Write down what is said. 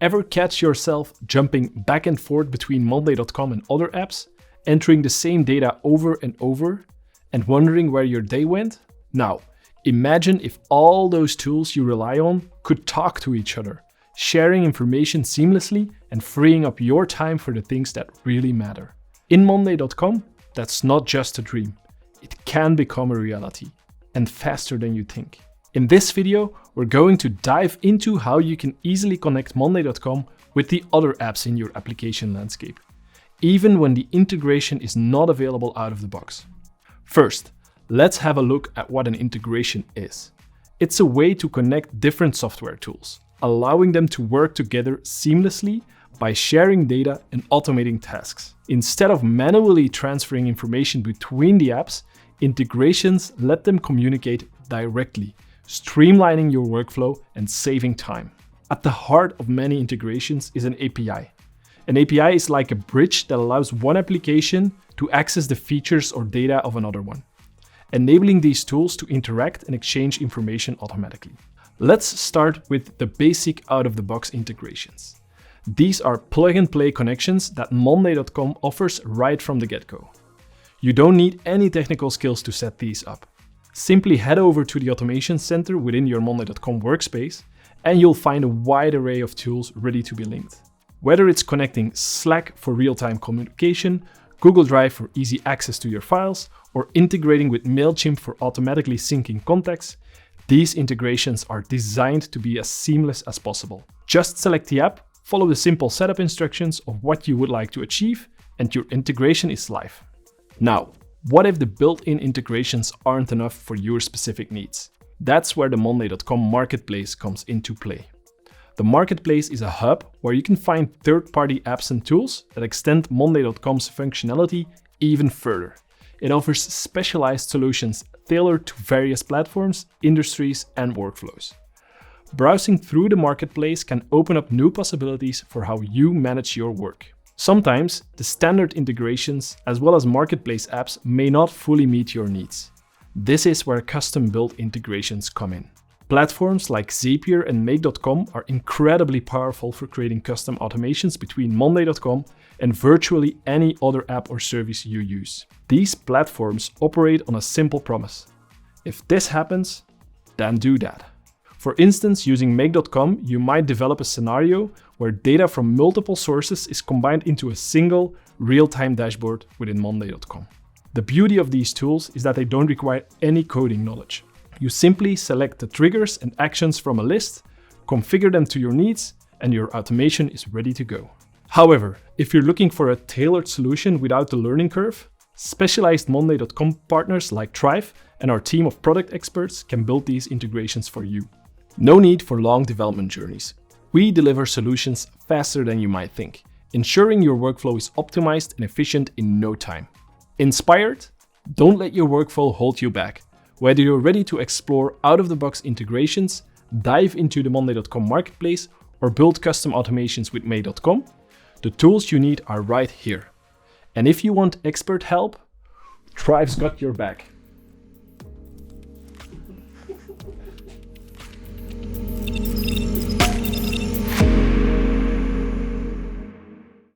Ever catch yourself jumping back and forth between Monday.com and other apps, entering the same data over and over, and wondering where your day went? Now, imagine if all those tools you rely on could talk to each other, sharing information seamlessly and freeing up your time for the things that really matter. In Monday.com, that's not just a dream. It can become a reality, and faster than you think. In this video, we're going to dive into how you can easily connect Monday.com with the other apps in your application landscape, even when the integration is not available out of the box. First, let's have a look at what an integration is. It's a way to connect different software tools, allowing them to work together seamlessly by sharing data and automating tasks. Instead of manually transferring information between the apps, integrations let them communicate directly, streamlining your workflow and saving time. At the heart of many integrations is an API. An API is like a bridge that allows one application to access the features or data of another one, enabling these tools to interact and exchange information automatically. Let's start with the basic out-of-the-box integrations. These are plug-and-play connections that Monday.com offers right from the get-go. You don't need any technical skills to set these up. Simply head over to the Automation Center within your Monday.com workspace, and you'll find a wide array of tools ready to be linked. Whether it's connecting Slack for real-time communication, Google Drive for easy access to your files, or integrating with MailChimp for automatically syncing contacts, these integrations are designed to be as seamless as possible. Just select the app, follow the simple setup instructions of what you would like to achieve, and your integration is live. Now, what if the built-in integrations aren't enough for your specific needs? That's where the Monday.com Marketplace comes into play. The Marketplace is a hub where you can find third-party apps and tools that extend Monday.com's functionality even further. It offers specialized solutions tailored to various platforms, industries, and workflows. Browsing through the Marketplace can open up new possibilities for how you manage your work. Sometimes, the standard integrations as well as Marketplace apps may not fully meet your needs. This is where custom-built integrations come in. Platforms like Zapier and Make.com are incredibly powerful for creating custom automations between Monday.com and virtually any other app or service you use. These platforms operate on a simple promise. If this happens, then do that. For instance, using Make.com, you might develop a scenario where data from multiple sources is combined into a single real-time dashboard within Monday.com. The beauty of these tools is that they don't require any coding knowledge. You simply select the triggers and actions from a list, configure them to your needs, and your automation is ready to go. However, if you're looking for a tailored solution without the learning curve, specialized Monday.com partners like Thrive and our team of product experts can build these integrations for you. No need for long development journeys. We deliver solutions faster than you might think, ensuring your workflow is optimized and efficient in no time. Inspired? Don't let your workflow hold you back. Whether you're ready to explore out-of-the-box integrations, dive into the Monday.com Marketplace, or build custom automations with Make.com, the tools you need are right here. And if you want expert help, Thrive's got your back.